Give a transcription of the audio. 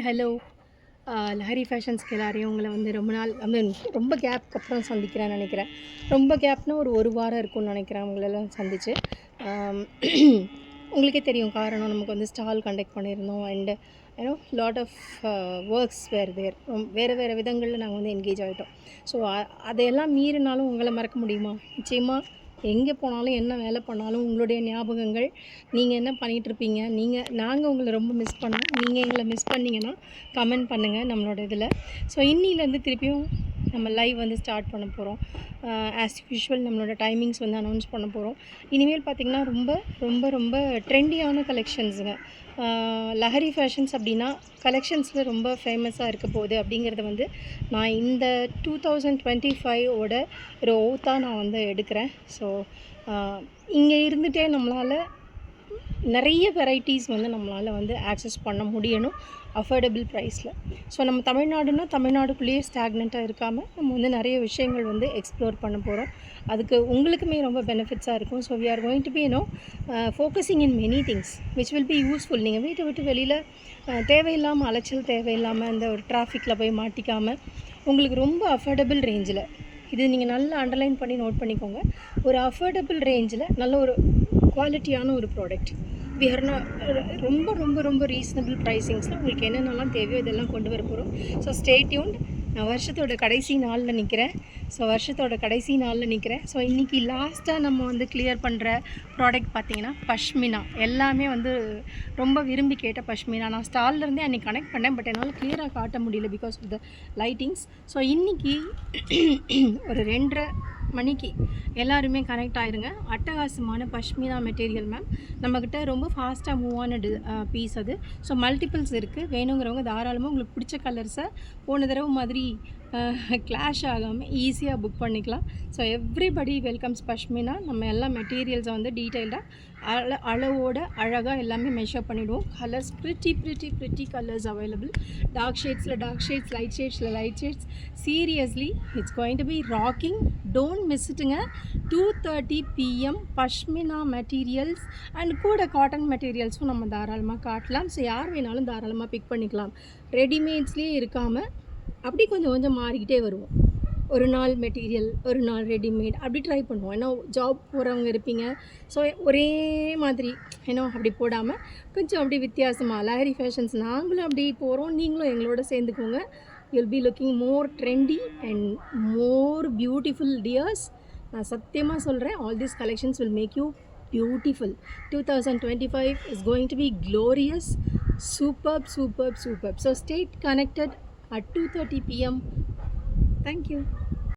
Hello. Lahari ஃபேஷன்ஸ்க்கு எல்லாரையும் உங்களை வந்து ரொம்ப நாள் ரொம்ப கேப்க்கு அப்புறம் சந்திக்கிறேன்னு நினைக்கிறேன். ரொம்ப கேப்னா ஒரு வாரம் இருக்கும்னு நினைக்கிறேன் உங்களெல்லாம் சந்திச்சு. உங்களுக்கே தெரியும் காரணம், நமக்கு வந்து ஸ்டால் கண்டக்ட் பண்ணியிருந்தோம். அண்டு லாட் ஆஃப் ஒர்க்ஸ் தேர். வேறு விதங்களில் நாங்கள் வந்து என்கேஜ் ஆகிட்டோம். ஸோ அதையெல்லாம் மீறினாலும் உங்களை மறக்க முடியுமா? நிச்சயமாக எங்கே போனாலும் என்ன வேலை பண்ணாலும் உங்களுடைய ஞாபகங்கள், நீங்கள் என்ன பண்ணிகிட்ருப்பீங்க, நாங்கள் உங்களை ரொம்ப மிஸ் பண்ணோம். நீங்கள் எங்களை மிஸ் பண்ணிங்கன்னா கமெண்ட் பண்ணுங்கள் நம்மளோட இதில். ஸோ இன்னிலேருந்து திருப்பியும் நம்ம லைவ் வந்து ஸ்டார்ட் பண்ண போகிறோம். ஆஸ் யூஷுவல் நம்மளோட டைமிங்ஸ் வந்து அனௌன்ஸ் பண்ண போகிறோம். இனிமேல் பார்த்திங்கன்னா ரொம்ப ரொம்ப ரொம்ப ட்ரெண்டியான கலெக்ஷன்ஸுங்க. லஹரி ஃபேஷன்ஸ் அப்படின்னா கலெக்ஷன்ஸில் ரொம்ப ஃபேமஸாக இருக்க போகுது அப்படிங்கிறத வந்து நான் இந்த 2025 ஒரு ஓத்தாக நான் வந்து எடுக்கிறேன். ஸோ இங்கே இருந்துகிட்டே நம்மளால் நிறைய வெரைட்டிஸ் வந்து நம்மளால் வந்து ஆக்சஸ் பண்ண முடியணும் அஃபோர்டபுள் ப்ரைஸில். ஸோ நம்ம தமிழ்நாடுக்குள்ளேயே ஸ்டாக்னண்ட்டாக இருக்காமல் நம்ம வந்து நிறைய விஷயங்கள் வந்து எக்ஸ்ப்ளோர் பண்ண போகிறோம். அதுக்கு உங்களுக்குமே ரொம்ப பெனிஃபிட்ஸாக இருக்கும். So we are going to be focusing in many things which will be useful. நீங்கள் வீட்டை விட்டு வெளியில் தேவையில்லாமல் அலைச்சல், தேவையில்லாமல் இந்த ஒரு டிராஃபிக்கில் போய் மாட்டிக்காமல் உங்களுக்கு ரொம்ப அஃபோர்டபுள் ரேஞ்சில், இது நீங்கள் நல்லா அண்டர்லைன் பண்ணி நோட் பண்ணிக்கோங்க, ஒரு அஃபோர்டபுள் ரேஞ்சில் நல்ல ஒரு குவாலிட்டியான ஒரு ப்ராடக்ட். ரொம்ப ரொம்ப ரொம்ப ரீசனபிள் ப்ரைஸிங்ஸில் உங்களுக்கு என்னென்னலாம் தேவையோ இதெல்லாம் கொண்டு வர போகிறோம். So stay tuned. நான் வருஷத்தோட கடைசி நாளில் நிற்கிறேன். ஸோ இன்றைக்கி லாஸ்ட்டாக நம்ம வந்து கிளியர் பண்ணுற ப்ராடக்ட் பார்த்திங்கன்னா பஷ்மினா. எல்லாமே வந்து ரொம்ப விரும்பி கேட்ட பஷ்மினா. நான் ஸ்டால்லேருந்தே அன்றைக்கி கனெக்ட் பண்ணேன், பட் என்னால் கிளியராக காட்ட முடியல because of the lightings. So இன்றைக்கி ஒரு 2:30 மணிக்கு எல்லாருமே கனெக்ட் ஆகிருங்க. அட்டகாசமான பஷ்மினா மெட்டீரியல் மேம். நம்மக்கிட்ட ரொம்ப ஃபாஸ்ட்டாக மூவ் ஆன பீஸ் அது. ஸோ மல்டிபிள்ஸ் இருக்குது. வேணுங்கிறவங்க தாராளமாக உங்களுக்கு பிடிச்ச கலர்ஸை போன தடவை மாதிரி கிளாஷ் ஆகாமல் ஈஸியாக புக் பண்ணிக்கலாம். So everybody welcomes pashmina. நம்ம எல்லா மெட்டீரியல்ஸை வந்து டீட்டெயில்டாக அளவோட அழகாக எல்லாமே மெஷர் பண்ணிவிடுவோம். Colours pretty colours available. Dark ஷேட்ஸில் light shades. Seriously it's going to be rocking. Don't miss இட்டுங்க. 2:30 PM பஷ்மினா மெட்டீரியல்ஸ் அண்ட் கூட காட்டன் மெட்டீரியல்ஸும் நம்ம தாராளமாக காட்டலாம். ஸோ யார் வேணாலும் தாராளமாக பிக் பண்ணிக்கலாம். ரெடிமேட்ஸ்லேயே இருக்காமல் அப்படி கொஞ்சம் மாறிக்கிட்டே வருவோம். ஒரு நாள் மெட்டீரியல், ஒரு நாள் ரெடிமேட், அப்படி ட்ரை பண்ணுவோம். ஏன்னா ஜாப் போகிறவங்க இருப்பீங்க. ஸோ ஒரே மாதிரி அப்படி போடாமல் கொஞ்சம் அப்படி வித்தியாசமாக லஹரி ஃபேஷன்ஸ் நாங்களும் அப்படி போகிறோம், நீங்களும் எங்களோட சேர்ந்துக்கோங்க. You'll be looking more trendy and more beautiful dears. நான் சத்தியமாக சொல்கிறேன், all these collections will make you beautiful. 2025 is going to be glorious, superb. So stay connected at 2:30 PM. Thank you.